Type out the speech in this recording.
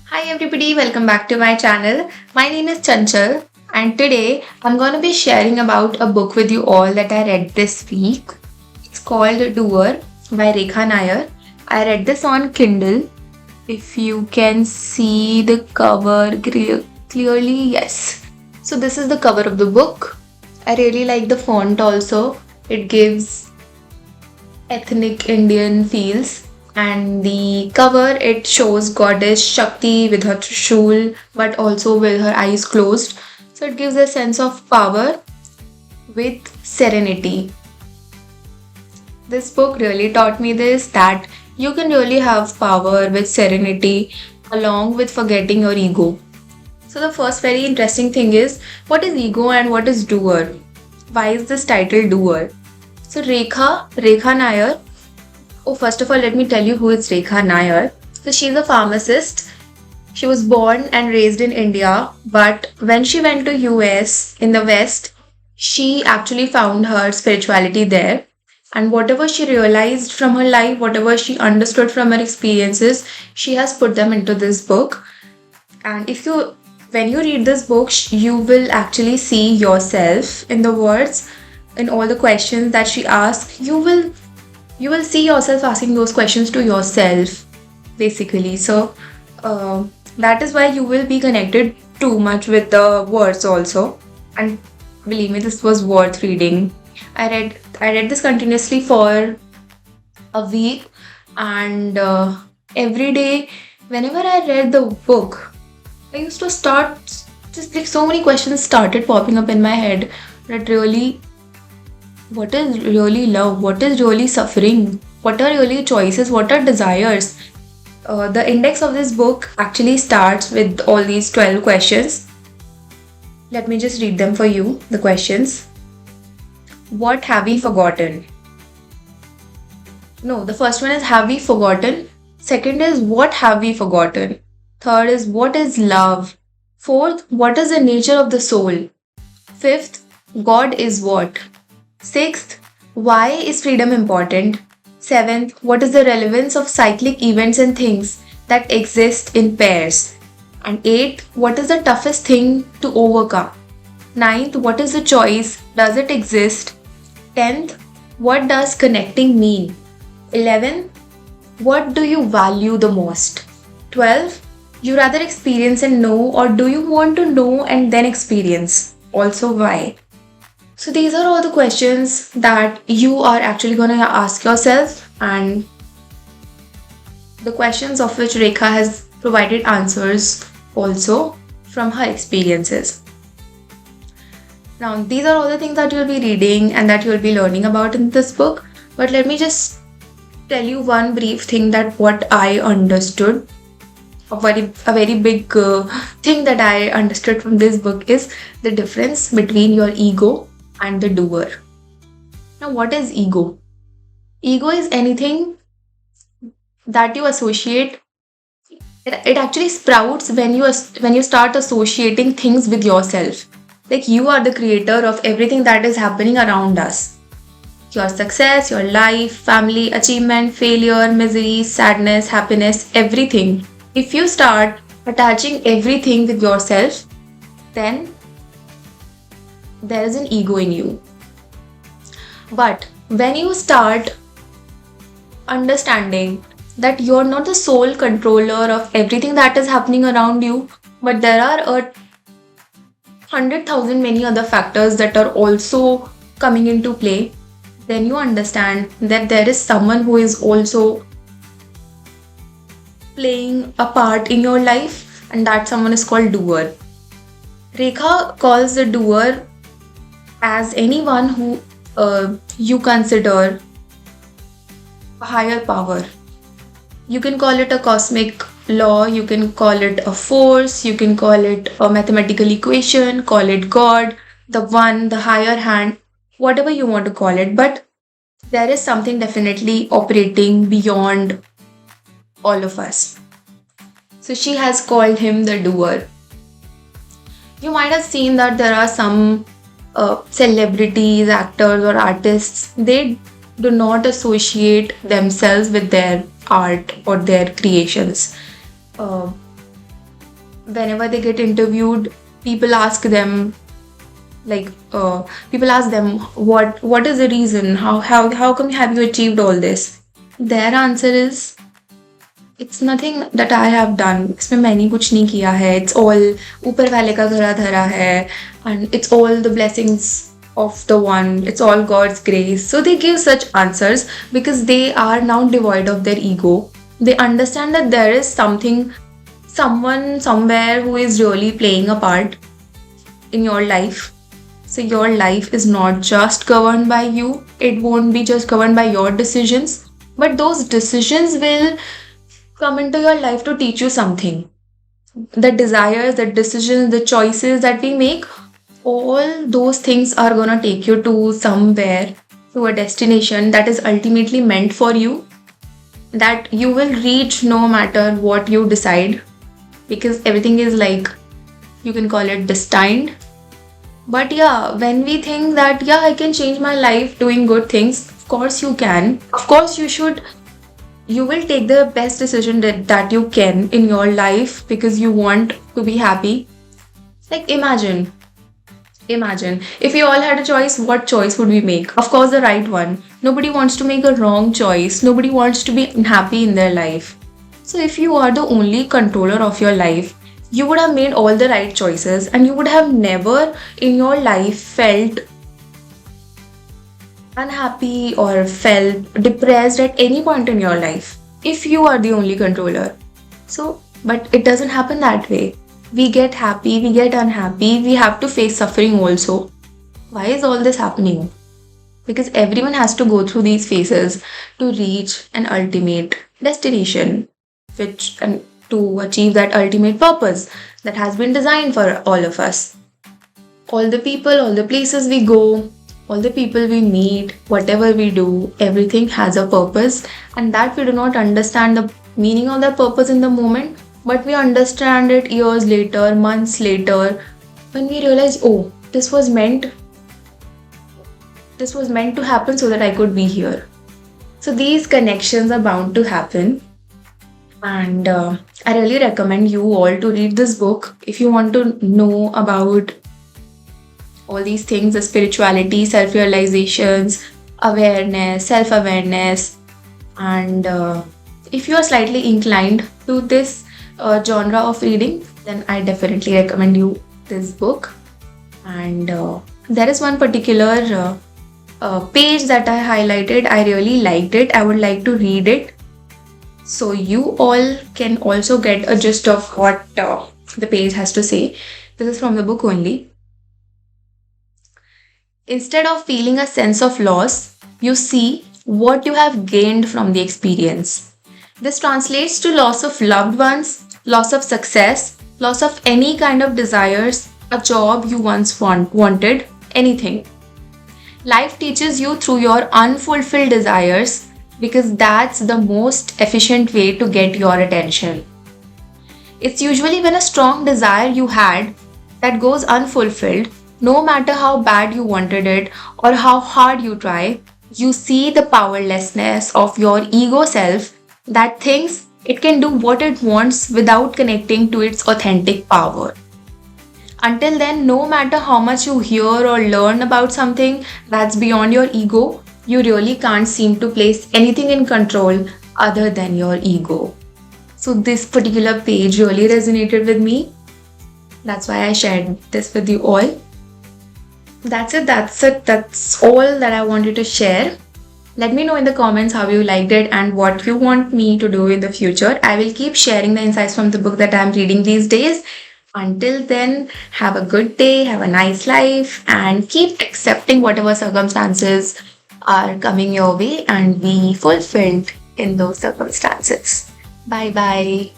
Hi everybody, welcome back to my channel. My name is Chanchal and today I'm going to be sharing about a book with you all that I read this week. It's called Doer by Rekha Nair. I read this on Kindle. If you can see the cover clearly, yes. So this is the cover of the book. I really like the font also. It gives ethnic Indian feels. And the cover it shows goddess Shakti with her trishul, but also with her eyes closed. So it gives a sense of power with serenity. This book really taught me this that you can really have power with serenity along with forgetting your ego. So the first very interesting thing is what is ego and what is doer? Why is this title doer? So Rekha Nair. Oh, first of all, let me tell you who is Rekha Nair. So she's a pharmacist. She was born and raised in India, but when she went to US in the West, she actually found her spirituality there. And whatever she realized from her life, whatever she understood from her experiences, she has put them into this book. And when you read this book, you will actually see yourself in the words, in all the questions that she asks. You will see yourself asking those questions to yourself, basically. So that is why you will be connected too much with the words also. And believe me, this was worth reading. I read this continuously for a week, and every day, whenever I read the book, I used to start just like so many questions started popping up in my head that really, what is really love? What is really suffering? What are really choices? What are desires? The index of this book actually starts with all these 12 questions. Let me just read them for you. The questions. What have we forgotten? No, the first one is have we forgotten? Second is what have we forgotten? Third is what is love? Fourth, what is the nature of the soul? Fifth, God is what? Sixth, why is freedom important? Seventh, what is the relevance of cyclic events and things that exist in pairs? And eighth, what is the toughest thing to overcome? Ninth, what is the choice? Does it exist? 10th, what does connecting mean? 11th, what do you value the most? 12th, you rather experience and know, or do you want to know and then experience? Also, why? So these are all the questions that you are actually going to ask yourself, and the questions of which Rekha has provided answers also from her experiences. Now, these are all the things that you'll be reading and that you'll be learning about in this book. But let me just tell you one brief thing that what I understood. A very big thing that I understood from this book is the difference between your ego and the doer. Now, what is ego? Ego is anything that you associate. It actually sprouts when you start associating things with yourself. Like you are the creator of everything that is happening around us. Your success, your life, family, achievement, failure, misery, sadness, happiness, everything. If you start attaching everything with yourself, then there is an ego in you. But when you start understanding that you're not the sole controller of everything that is happening around you, but there are 100,000 many other factors that are also coming into play, then you understand that there is someone who is also playing a part in your life, and that someone is called doer. Rekha calls the doer as anyone who you consider a higher power. You can call it a cosmic law, you can call it a force, you can call it a mathematical equation, call it God, the one, the higher hand, whatever you want to call it. But there is something definitely operating beyond all of us. So she has called him the doer. You might have seen that there are some celebrities, actors, or artists, they do not associate themselves with their art or their creations. Uh, whenever they get interviewed, people ask them, like people ask them, what is the reason, how come have you achieved all this? Their answer is, it's nothing that I have done, इसमें मैंने कुछ नहीं किया है, it's all ऊपर वाले का धरा धरा है, and it's all the blessings of the one, it's all God's grace. So they give such answers because they are now devoid of their ego. They understand that there is someone somewhere who is really playing a part in your life. So your life is not just governed by you, it won't be just governed by your decisions, but those decisions will come into your life to teach you something. The desires, the decisions, the choices that we make, all those things are gonna take you to somewhere, to a destination that is ultimately meant for you, that you will reach no matter what you decide, because everything is like, you can call it destined. But yeah, when we think that, yeah, I can change my life doing good things, of course you can. Of course you should. You will take the best decision that you can in your life because you want to be happy. Like imagine if we all had a choice, what choice would we make? Of course, the right one. Nobody wants to make a wrong choice. Nobody wants to be unhappy in their life. So if you are the only controller of your life, you would have made all the right choices and you would have never in your life felt unhappy or felt depressed at any point in your life if you are the only controller. So, but it doesn't happen that way. We get happy, we get unhappy, we have to face suffering also. Why is all this happening? Because everyone has to go through these phases to reach an ultimate destination, which and to achieve that ultimate purpose that has been designed for all of us. All the people, all the places we go, all the people we meet, whatever we do, everything has a purpose, and that we do not understand the meaning of that purpose in the moment, but we understand it years later, months later, when we realize, oh, this was meant to happen so that I could be here. So these connections are bound to happen, and I really recommend you all to read this book if you want to know about all these things, the spirituality, self-realizations, awareness, self-awareness, and if you are slightly inclined to this genre of reading, then I definitely recommend you this book. And there is one particular page that I highlighted. I really liked it. I would like to read it, so you all can also get a gist of what the page has to say. This is from the book only. Instead of feeling a sense of loss, you see what you have gained from the experience. This translates to loss of loved ones, loss of success, loss of any kind of desires, a job you once wanted, anything. Life teaches you through your unfulfilled desires because that's the most efficient way to get your attention. It's usually when a strong desire you had that goes unfulfilled, no matter how bad you wanted it or how hard you try, you see the powerlessness of your ego self that thinks it can do what it wants without connecting to its authentic power. Until then, no matter how much you hear or learn about something that's beyond your ego, you really can't seem to place anything in control other than your ego. So this particular page really resonated with me. That's why I shared this with you all. That's it. That's all that I wanted to share. Let me know in the comments how you liked it and what you want me to do in the future. I will keep sharing the insights from the book that I'm reading these days. Until then, have a good day, have a nice life, and keep accepting whatever circumstances are coming your way and be fulfilled in those circumstances. Bye bye.